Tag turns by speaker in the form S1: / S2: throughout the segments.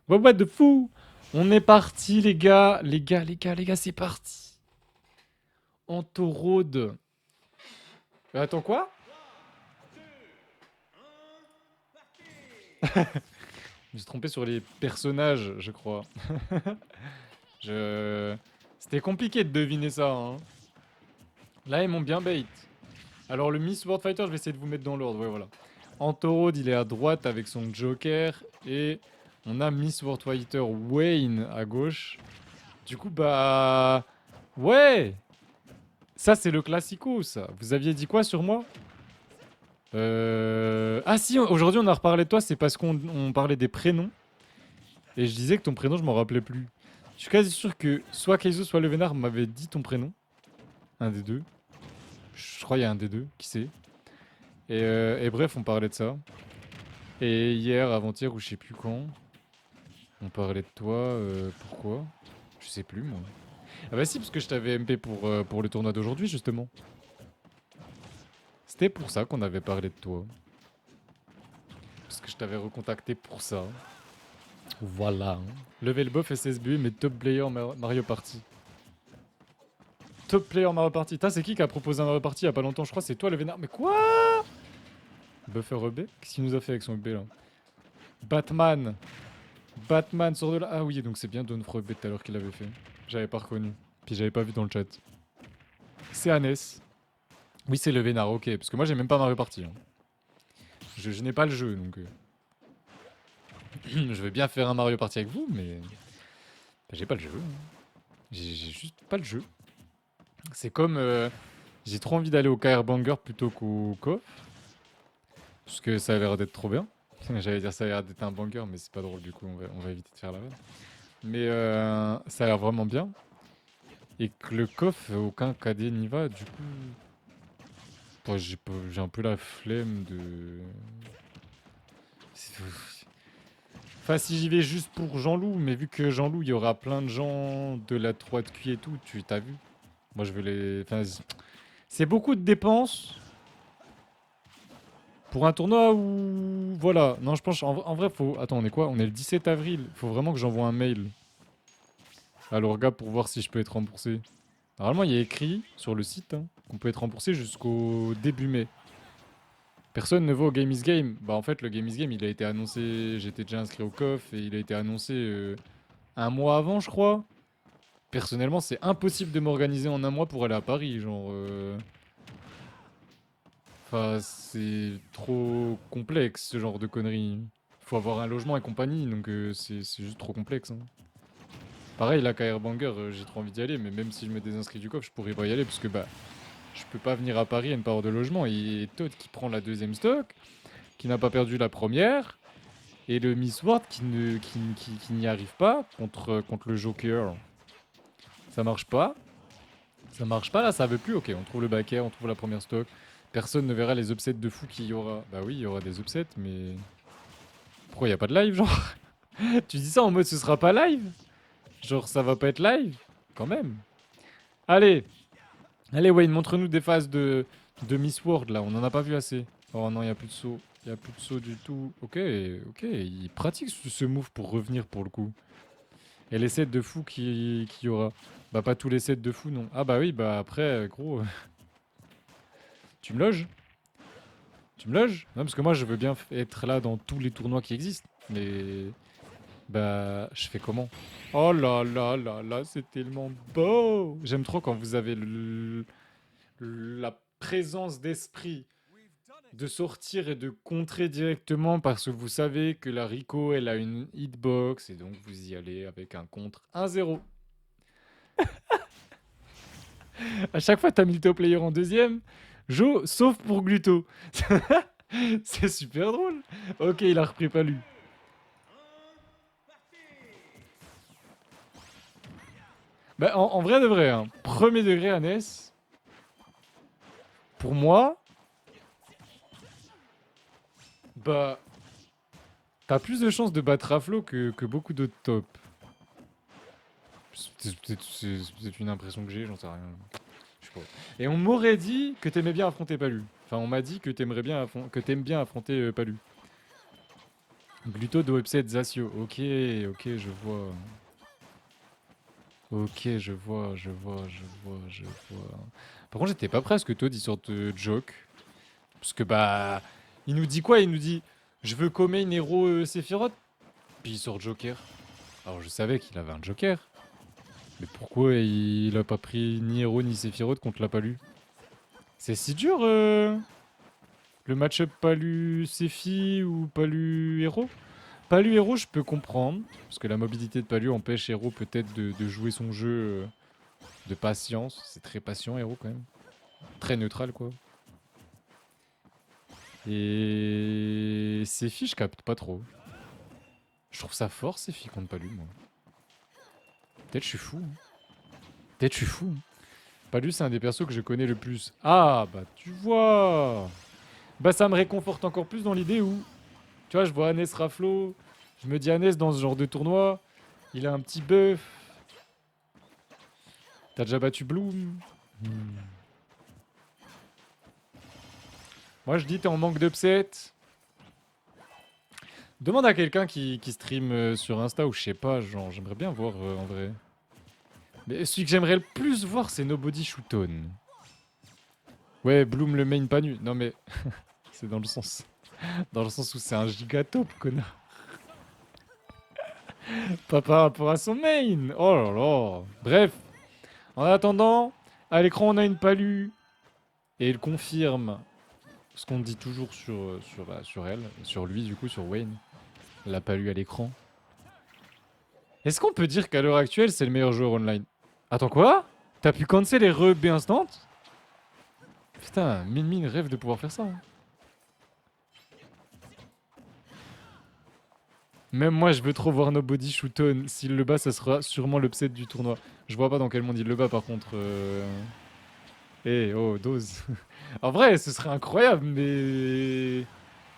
S1: What de fou. On est parti, les gars. Les gars, c'est parti. Antorode. Attends, quoi? Je me suis trompé sur les personnages, je crois. je... C'était compliqué de deviner ça, hein. Là, ils m'ont bien bait. Alors, le Miss World Fighter, je vais essayer de vous mettre dans l'ordre. Ouais, voilà. Antorode, il est à droite avec son Joker. Et on a Miss World Fighter Wayne à gauche. Du coup, bah... Ouais. Ça, c'est le classico, ça. Vous aviez dit quoi sur moi? Ah si, aujourd'hui on a reparlé de toi, c'est parce qu'on parlait des prénoms. Et je disais que ton prénom, je m'en rappelais plus. Je suis quasi sûr que soit Kaizo, soit Le Vénard m'avait dit ton prénom. Un des deux. Je crois qu'il y a un des deux, qui sait. Et bref, on parlait de ça. Et hier, avant-hier, ou je sais plus quand, on parlait de toi. Pourquoi? Je sais plus, moi. Ah bah si, parce que je t'avais MP pour le tournoi d'aujourd'hui, justement. C'était pour ça qu'on avait parlé de toi. Parce que je t'avais recontacté pour ça. Voilà. Hein. Level buff SSB, mais top player Mario Party. Top player Mario Party. C'est qui a proposé un Mario Party il y a pas longtemps? Je crois que c'est toi le vénard. Mais quoi? Buffer EB? Qu'est-ce qu'il nous a fait avec son EB là? Batman. Batman sort de là. Ah oui, donc c'est bien Donfro EB tout à l'heure qu'il avait fait. J'avais pas reconnu. Puis j'avais pas vu dans le chat. C'est Hannes. Oui, c'est le vénard, ok. Parce que moi j'ai même pas Mario Party. Hein. Je n'ai pas le jeu donc. Je vais bien faire un Mario Party avec vous, mais. J'ai pas le jeu. Hein. J'ai juste pas le jeu. C'est comme. J'ai trop envie d'aller au KR Banger plutôt qu'au KOF. Parce que ça a l'air d'être trop bien. J'allais dire ça a l'air d'être un banger, mais c'est pas drôle du coup, on va éviter de faire la vanne. Mais ça a l'air vraiment bien. Et que le KOF, aucun KD n'y va, du coup. Bon, j'ai un peu la flemme de. Enfin, si j'y vais juste pour Jean-Loup, mais vu que Jean-Loup, il y aura plein de gens de la 3 de QI et tout, tu t'as vu. Moi, je veux les. Enfin, c'est beaucoup de dépenses pour un tournoi où... Voilà. Non, je pense... En vrai, faut... Attends, on est quoi? On est le 17 avril. Faut vraiment que j'envoie un mail à l'orga pour voir si je peux être remboursé. Normalement, il y a écrit sur le site hein, qu'on peut être remboursé jusqu'au début mai. Personne ne va au Game is Game. Bah en fait, le Game is Game, il a été annoncé... J'étais déjà inscrit au COF et il a été annoncé un mois avant, je crois. Personnellement, c'est impossible de m'organiser en un mois pour aller à Paris. Genre... Enfin, c'est trop complexe ce genre de conneries. Faut avoir un logement et compagnie, donc c'est juste trop complexe. Hein. Pareil, là, KR Banger, j'ai trop envie d'y aller, mais même si je me désinscris du coffre, je pourrais pas y aller parce que bah, je peux pas venir à Paris et ne pas avoir de logement. Et Todd qui prend la deuxième stock, qui n'a pas perdu la première, et le Miss World qui n'y arrive pas contre le Joker. Ça marche pas. Ça marche pas là, ça veut plus. Ok, on trouve le backer, on trouve la première stock. Personne ne verra les upsets de fou qu'il y aura. Bah oui, il y aura des upsets, mais pourquoi il y a pas de live, genre? Tu dis ça en mode ce sera pas live? Genre ça va pas être live? Quand même. Allez, allez Wayne, montre-nous des phases de Miss World là, on en a pas vu assez. Oh non, il y a plus de saut. Il y a plus de saut du tout. Ok, ok, il pratique ce move pour revenir pour le coup. Et les sets de fou qui y aura. Bah pas tous les sets de fou non. Ah bah oui, bah après, gros, tu me loges? Tu me loges? Non, parce que moi, je veux bien être là dans tous les tournois qui existent. Mais, bah, je fais comment? Oh là là là là, c'est tellement beau! J'aime trop quand vous avez la présence d'esprit de sortir et de contrer directement parce que vous savez que la Rico, elle a une hitbox et donc vous y allez avec un contre 1-0. À chaque fois, t'as mis le top player en deuxième. Jo, sauf pour Gluto. C'est super drôle. Ok, il a repris pas lui. Bah, en vrai de vrai, hein, premier degré à NES, pour moi, bah, t'as plus de chances de battre Raflo que beaucoup d'autres top. C'est une impression que j'ai, j'en sais rien. Je sais pas. Et on m'aurait dit que t'aimais bien affronter Palu. Enfin, on m'a dit que t'aimerais bien que t'aimes bien affronter Palu. Gluto de website Zasio. Ok, ok, je vois. Ok, je vois, je vois, je vois, je vois. Par contre, j'étais pas prêt à ce que Toad il sorte joke. Parce que bah. Il nous dit quoi? Il nous dit je veux commer une héros Sephiroth. Puis il sort Joker. Alors je savais qu'il avait un Joker. Mais pourquoi il a pas pris ni héros ni Sephiroth qu'on te l'a pas lu? C'est si dur le match-up Palu Sephi ou Palu héros? Palu héros, je peux comprendre. Parce que la mobilité de Palu empêche héros peut-être de jouer son jeu de patience. C'est très patient héros quand même. Très neutral quoi. Et Sephi, je capte pas trop. Je trouve ça fort Sephi contre Palu moi. Peut-être je suis fou. Hein. Peut-être je suis fou. Hein. Palu c'est un des persos que je connais le plus. Ah bah tu vois. Bah ça me réconforte encore plus dans l'idée où, tu vois, je vois Hannes Raflo, je me dis Hannes dans ce genre de tournoi, il a un petit buff. T'as déjà battu Bloom. Moi je dis t'es en manque d'upset. Demande à quelqu'un qui stream sur Insta ou je sais pas, genre j'aimerais bien voir en vrai. Mais celui que j'aimerais le plus voir c'est Nobody Shooton. Ouais, Bloom le main pas nu. Non mais c'est dans le sens. Dans le sens où c'est un gigatop, connard. Pas par rapport à son main. Oh là là. Bref. En attendant, à l'écran on a une palue. Et il confirme ce qu'on dit toujours sur elle, sur lui du coup, sur Wayne. La palue à l'écran. Est-ce qu'on peut dire qu'à l'heure actuelle c'est le meilleur joueur online? Attends quoi? T'as pu cancel les re-B instant? Putain, Min Min rêve de pouvoir faire ça. Hein. Même moi je veux trop voir Nobody Shooton. S'il le bat ça sera sûrement l'upset du tournoi. Je vois pas dans quel monde il le bat par contre. Eh oh, dose. En vrai ce serait incroyable mais...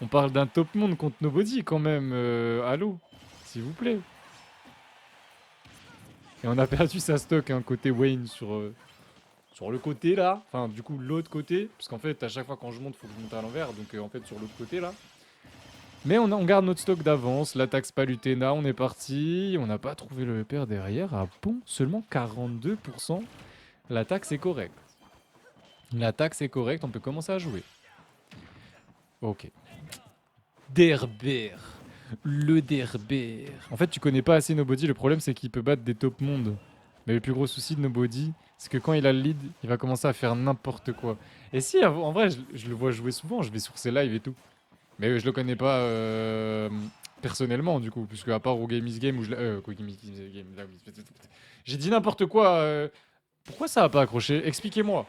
S1: On parle d'un top monde contre Nobody quand même. Allô, s'il vous plaît. Et on a perdu sa stock, hein, côté Wayne sur le côté là. Enfin, du coup, l'autre côté. Parce qu'en fait, à chaque fois quand je monte, faut que je monte à l'envers. Donc, en fait, sur l'autre côté là. Mais on garde notre stock d'avance. L'attaque Spalutena, on est parti. On n'a pas trouvé le EPR derrière. Ah bon, seulement 42%. L'attaque, c'est correct. L'attaque, c'est correct. On peut commencer à jouer. Ok. Derber. Le Derber. En fait, tu connais pas assez Nobody. Le problème, c'est qu'il peut battre des top mondes. Mais le plus gros souci de Nobody, c'est que quand il a le lead, il va commencer à faire n'importe quoi. Et si, en vrai, je le vois jouer souvent. Je vais sur ses lives et tout. Mais je le connais pas personnellement, du coup. Puisque à part au Game is Game, où je quoi, Game is Game, là, j'ai dit n'importe quoi. Pourquoi ça a pas accroché? Expliquez-moi.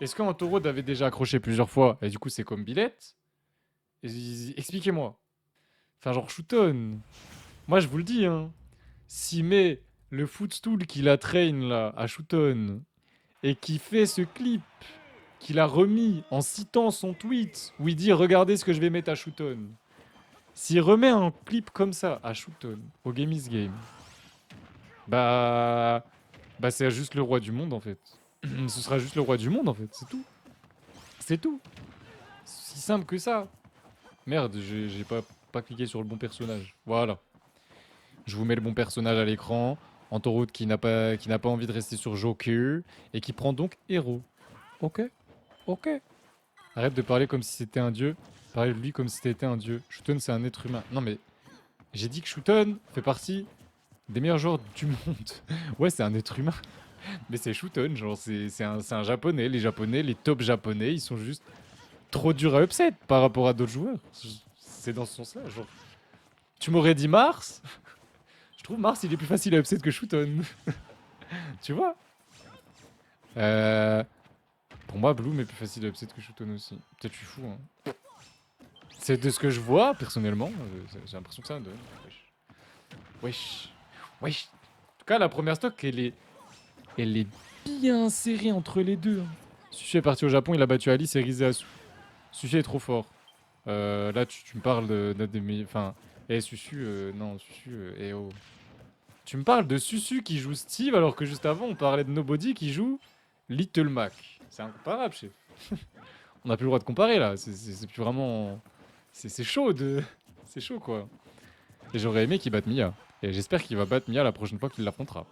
S1: Est-ce qu'un taureau avait déjà accroché plusieurs fois? Et du coup, c'est comme Billette? Expliquez-moi. Enfin, genre Shooton. Moi, je vous le dis, hein. S'il met le footstool qu'il a train là à Shooton et qui fait ce clip qu'il a remis en citant son tweet où il dit regardez ce que je vais mettre à Shooton. S'il remet un clip comme ça à Shooton au Game is Game, bah c'est juste le roi du monde en fait. Ce sera juste le roi du monde en fait, c'est tout. C'est tout. Si simple que ça. Merde, j'ai pas cliqué sur le bon personnage. Voilà. Je vous mets le bon personnage à l'écran. Antoroute qui n'a pas envie de rester sur Joker et qui prend donc héros. Ok, ok. Arrête de parler comme si c'était un dieu. Parle de lui comme si c'était un dieu. Shooton, c'est un être humain. Non mais, j'ai dit que Shooton fait partie des meilleurs joueurs du monde. Ouais, c'est un être humain. Mais c'est Shooton, genre c'est un japonais. Les japonais, les top japonais, ils sont juste trop durs à upset par rapport à d'autres joueurs. C'est dans ce sens-là, genre. Tu m'aurais dit Mars. Je trouve Mars, il est plus facile à upset que Shooton. Tu vois? euh, Pour moi, Bloom est plus facile à upset que Shooton aussi. Peut-être je suis fou, hein. C'est de ce que je vois, personnellement. J'ai l'impression que ça donne. Wesh. Wesh. Wesh. En tout cas, la première stock, elle est bien serrée entre les deux. Hein. Sushi est parti au Japon, il a battu Alice et Rizeasu. Sushi est trop fort. Là, tu me parles de mes... Enfin, Susu, non, Susu, oh. Tu me parles de Susu qui joue Steve alors que juste avant on parlait de Nobody qui joue Little Mac. C'est incomparable, chef. On n'a plus le droit de comparer là. C'est plus vraiment. C'est chaud de. C'est chaud, quoi. Et j'aurais aimé qu'il batte Mia. Et j'espère qu'il va battre Mia la prochaine fois qu'il l'affrontera.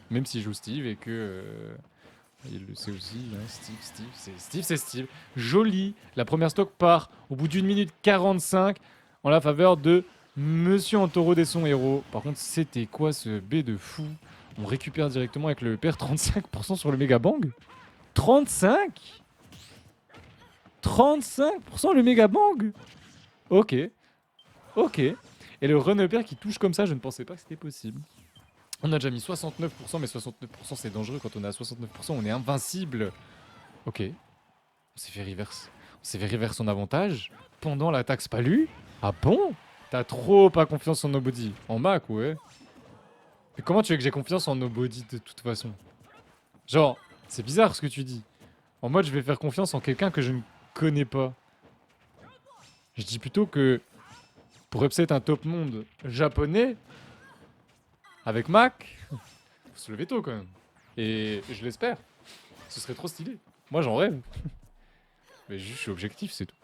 S1: Même s'il joue Steve et que... il le sait aussi, hein, Steve, c'est Steve. Joli. La première stock part au bout d'1 minute 45 en la faveur de Monsieur Antoro des son héros. Par contre, c'était quoi ce B de fou? On récupère directement avec le PR 35% sur le méga bang. 35 35% le méga bang. Ok. Ok. Et le run upper qui touche comme ça, je ne pensais pas que c'était possible. On a déjà mis 69%, mais 69% c'est dangereux. Quand on est à 69%, on est invincible. Ok. On s'est fait reverse. On s'est fait reverse son avantage pendant l'attaque Spalu. Ah bon? T'as trop pas confiance en Nobody. En Mac, ouais. Mais comment tu veux que j'ai confiance en Nobody de toute façon? Genre, c'est bizarre ce que tu dis. En mode, je vais faire confiance en quelqu'un que je ne connais pas. Je dis plutôt que pour upset un top monde japonais, avec Mac, faut se lever tôt quand même. Et je l'espère. Ce serait trop stylé. Moi j'en rêve. Mais juste, je suis objectif, c'est tout.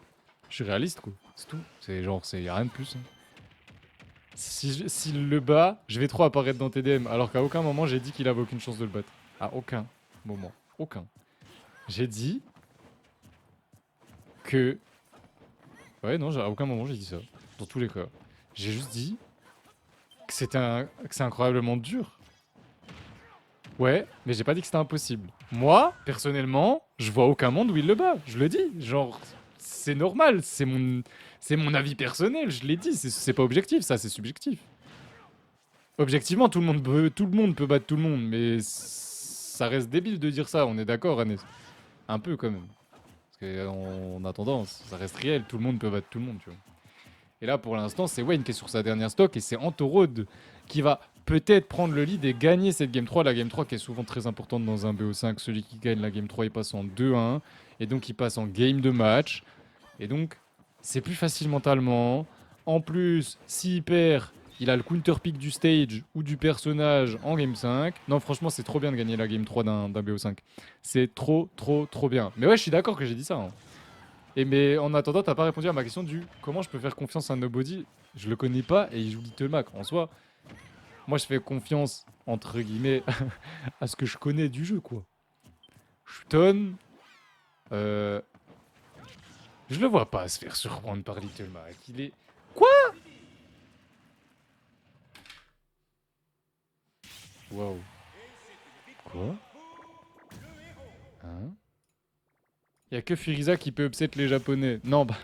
S1: Je suis réaliste, quoi. C'est tout. C'est genre, y a rien de plus. Hein. S'il le bat, je vais trop apparaître dans TDM. Alors qu'à aucun moment j'ai dit qu'il avait aucune chance de le battre. À aucun moment. Aucun. J'ai dit que... Ouais, non, à aucun moment j'ai dit ça. Dans tous les cas. J'ai juste dit que c'est incroyablement dur. Ouais, mais j'ai pas dit que c'était impossible. Moi, personnellement, je vois aucun monde où il le bat. Je le dis. Genre, c'est normal. C'est mon avis personnel. Je l'ai dit. C'est pas objectif, ça, c'est subjectif. Objectivement, tout le monde peut battre tout le monde, mais ça reste débile de dire ça. On est d'accord, Anes? Un peu quand même. Parce qu'on a tendance, ça reste réel. Tout le monde peut battre tout le monde, tu vois. Et là, pour l'instant, c'est Wayne qui est sur sa dernière stock et c'est Antorod qui va peut-être prendre le lead et gagner cette Game 3. La Game 3 qui est souvent très importante dans un BO5. Celui qui gagne la Game 3, il passe en 2-1. Et donc, il passe en game de match. Et donc, c'est plus facile mentalement. En plus, s'il perd, il a le counter pick du stage ou du personnage en Game 5. Non, franchement, c'est trop bien de gagner la Game 3 d'un BO5. C'est trop, trop, trop bien. Mais ouais, je suis d'accord que j'ai dit ça. Hein. Et mais en attendant, t'as pas répondu à ma question du comment je peux faire confiance à un Nobody. Je le connais pas et il joue Little Mac. En soi, moi je fais confiance, entre guillemets, à ce que je connais du jeu, quoi. Shton, je le vois pas se faire surprendre par Little Mac. Il est... Quoi? Waouh. Quoi? Hein? Y a que Furiza qui peut upset les japonais. Non, bah...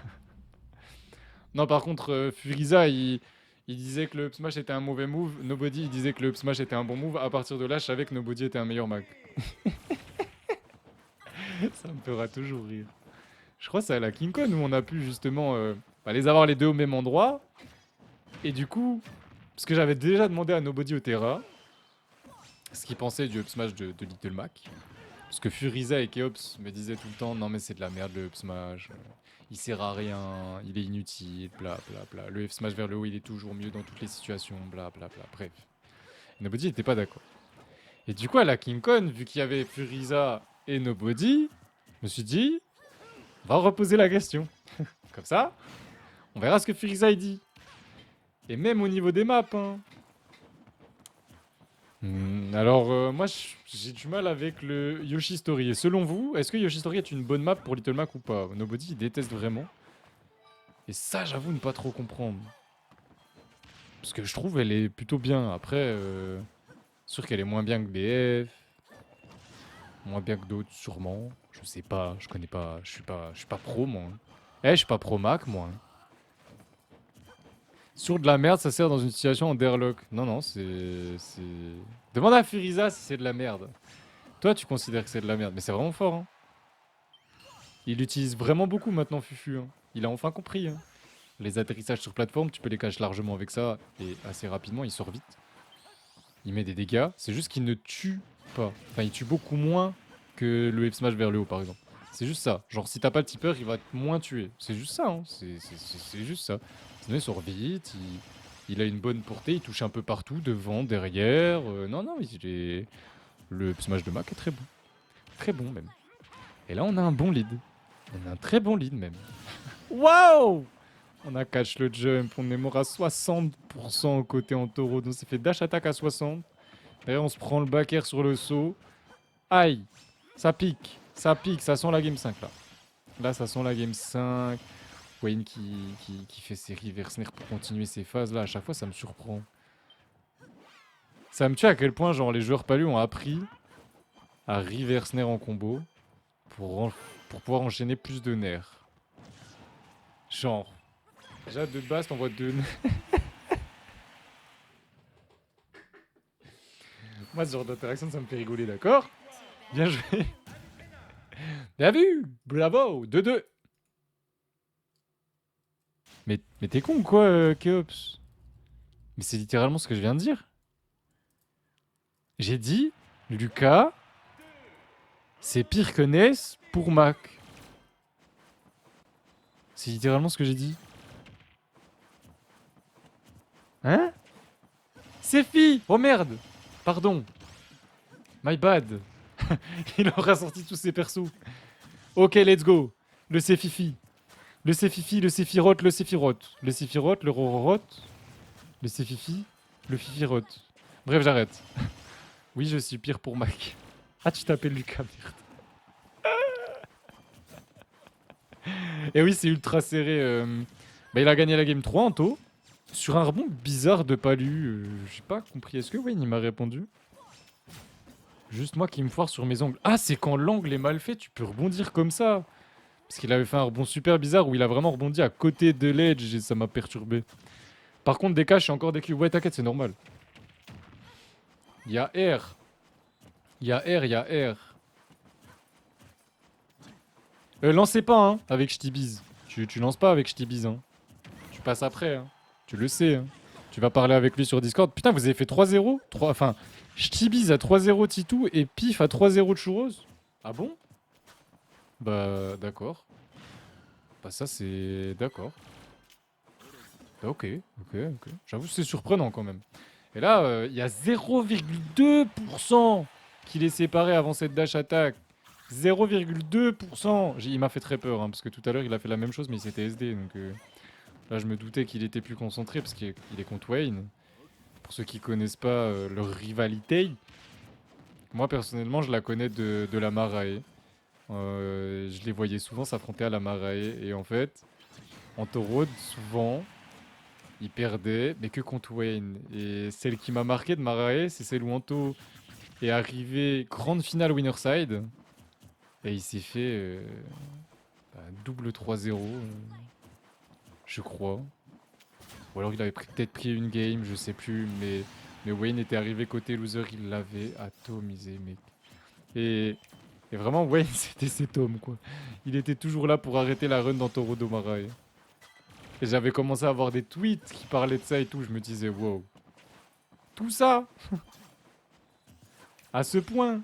S1: Non, par contre, Furiza, il disait que le up smash était un mauvais move. Nobody, il disait que le up smash était un bon move. À partir de là, je savais que Nobody était un meilleur mag. Ça me fera toujours rire. Je crois que c'est à la King Con où on a pu justement les avoir les deux au même endroit. Et du coup, parce que j'avais déjà demandé à Nobody au Terra ce qu'il pensait du up smash de Little Mac. Parce que Furiza et Keops me disaient tout le temps non mais c'est de la merde le up smash. Il sert à rien, il est inutile, bla bla bla. Le F smash vers le haut, il est toujours mieux dans toutes les situations, bla bla bla. Bref. Nobody n'était pas d'accord. Et du coup, à la King Con, vu qu'il y avait Furiza et Nobody, je me suis dit, on va reposer la question. Comme ça, on verra ce que Furiza il dit. Et même au niveau des maps, hein. Alors, moi, j'ai du mal avec le Yoshi Story. Et selon vous, est-ce que Yoshi Story est une bonne map pour Little Mac ou pas? Nobody, il déteste vraiment. Et ça, j'avoue ne pas trop comprendre. Parce que je trouve elle est plutôt bien. Après, sûr qu'elle est moins bien que BF. Moins bien que d'autres, sûrement. Je sais pas, je connais pas. Je suis pas pro, moi. Hein. Eh, je suis pas pro Mac, moi. Hein. Sur de la merde, ça sert dans une situation en derlock. Non, non, c'est... Demande à Furiza si c'est de la merde. Toi, tu considères que c'est de la merde. Mais c'est vraiment fort, hein. Il l'utilise vraiment beaucoup maintenant, Fufu. Hein. Il a enfin compris. Hein. Les atterrissages sur plateforme, tu peux les cacher largement avec ça. Et assez rapidement, il sort vite. Il met des dégâts. C'est juste qu'il ne tue pas. Enfin, il tue beaucoup moins que le F-Smash vers le haut, par exemple. C'est juste ça. Genre, si t'as pas le tipper, il va te moins tuer. C'est juste ça, hein. C'est juste ça. Sinon, il sort vite. Il a une bonne portée. Il touche un peu partout, devant, derrière. Non, non, le F-Smash de Mac est très bon. Très bon, même. Et là, on a un bon lead. On a un très bon lead, même. Waouh! On a catch le jump, on est mort à 60% côté en taureau. Donc ça fait dash attaque à 60. Derrière, on se prend le back air sur le saut. Aïe, ça pique, ça sent la game 5 là. Là, ça sent la game 5. Wayne qui fait ses reverse nair pour continuer ses phases là. À chaque fois, ça me surprend. Ça me tue à quel point genre les joueurs palus ont appris à reverse nair en combo pour pouvoir enchaîner plus de nerfs. Genre, déjà de base, t'envoies deux nerfs. Moi, ce genre d'interaction, ça me fait rigoler, d'accord? Bien joué. Bien vu. Bravo. 2-2. Mais t'es con ou quoi, Keops? Mais c'est littéralement ce que je viens de dire. J'ai dit, Lucas, c'est pire que Ness pour Mac. C'est littéralement ce que j'ai dit. Hein? C'est fi. Oh merde. Pardon. My bad. Il aura sorti tous ses persos. Ok, let's go. Le Sefifi. Le Sefifi, le Sephiroth, le Sephiroth. Le Sephiroth, le Rororoth. Le Sefifi, le Fifiroth. Bref, j'arrête. Oui, je suis pire pour Mac. Ah, tu t'appelles Lucas, merde. Et oui, c'est ultra serré. Bah, il a gagné la game 3 en taux. Sur un rebond bizarre de Palu. J'ai pas compris. Est-ce que Wayne il m'a répondu? Juste moi qui me foire sur mes angles. Ah, c'est quand l'angle est mal fait, tu peux rebondir comme ça. Parce qu'il avait fait un rebond super bizarre où il a vraiment rebondi à côté de l'edge et ça m'a perturbé. Par contre, des cas, je suis encore des cubes. Ouais, t'inquiète, c'est normal. Il y a R. Il y a R, il y a R. Lancez pas, hein, avec Shtibiz. Tu lances pas avec Shtibiz, hein. Tu passes après, hein. Tu le sais, hein. Tu vas parler avec lui sur Discord. Putain, vous avez fait 3-0 enfin, Shtibiz à 3-0 Titou et Pif à 3-0 de Churros. Ah bon? Bah, d'accord. Bah ça, c'est... D'accord. Bah, ok. J'avoue, c'est surprenant quand même. Et là, il y a 0,2% qui les séparait avant cette dash attack. 0,2%. Il m'a fait très peur, hein, parce que tout à l'heure, il a fait la même chose, mais il s'était SD. Donc là, je me doutais qu'il était plus concentré, parce qu'il est contre Wayne. Pour ceux qui connaissent pas leur rivalité, moi, personnellement, je la connais de la Marae. Je les voyais souvent s'affronter à la Marae. Et en fait, en Road, souvent, ils perdaient, mais que contre Wayne. Et celle qui m'a marqué de Marae, c'est celle où Anto est arrivé grande finale winner side. Et il s'est fait double 3-0, je crois. Ou alors il avait peut-être pris une game, je sais plus. Mais Wayne était arrivé côté loser, il l'avait atomisé, mec. Et vraiment, Wayne, c'était cet homme, quoi. Il était toujours là pour arrêter la run dans Torodo Marae. Et j'avais commencé à avoir des tweets qui parlaient de ça et tout. Je me disais, wow. Tout ça à ce point.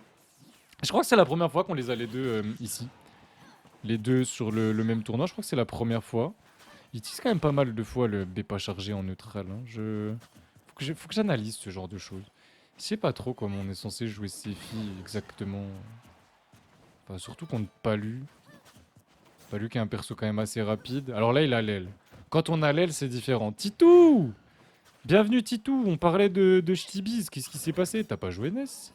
S1: Je crois que c'est la première fois qu'on les a les deux ici. Les deux sur le même tournoi. Je crois que c'est la première fois. Ils utilisent quand même pas mal de fois le B pas chargé en neutral. Hein. Faut que j'analyse ce genre de choses. Je sais pas trop comment on est censé jouer ces filles exactement. Enfin, surtout contre Palu. Palu qui est un perso quand même assez rapide. Alors là, il a l'aile. Quand on a l'aile, c'est différent. Titou! Bienvenue Titou, on parlait de Shtibiz. Qu'est-ce qui s'est passé? T'as pas joué Ness?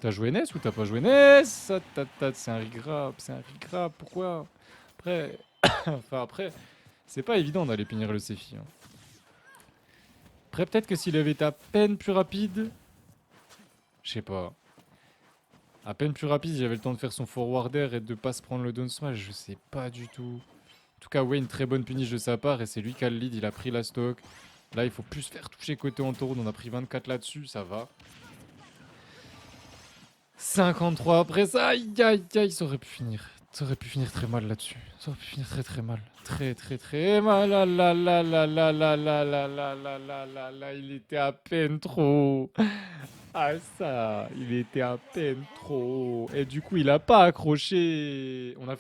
S1: T'as joué Ness ou t'as pas joué Ness? C'est un rigrap, pourquoi? Après, enfin après, c'est pas évident d'aller punir le Sephi. Hein. Après, peut-être que s'il avait été à peine plus rapide, je sais pas. À peine plus rapide, il avait le temps de faire son forwarder et de pas se prendre le down smash, je sais pas du tout. En tout cas, Wayne, très bonne punish de sa part et c'est lui qui a le lead, il a pris la stock. Là, il faut plus se faire toucher côté Antoro, on a pris 24 là-dessus, ça va. 53 après ça, aïe aïe aïe, ça aurait pu finir. Ça aurait pu finir très mal là-dessus. Ça aurait pu finir très mal. Très mal. Ah là là là là là là là là là là là là, il était à peine trop. Ah ça, il était à peine trop. Et du coup, il a pas accroché. On a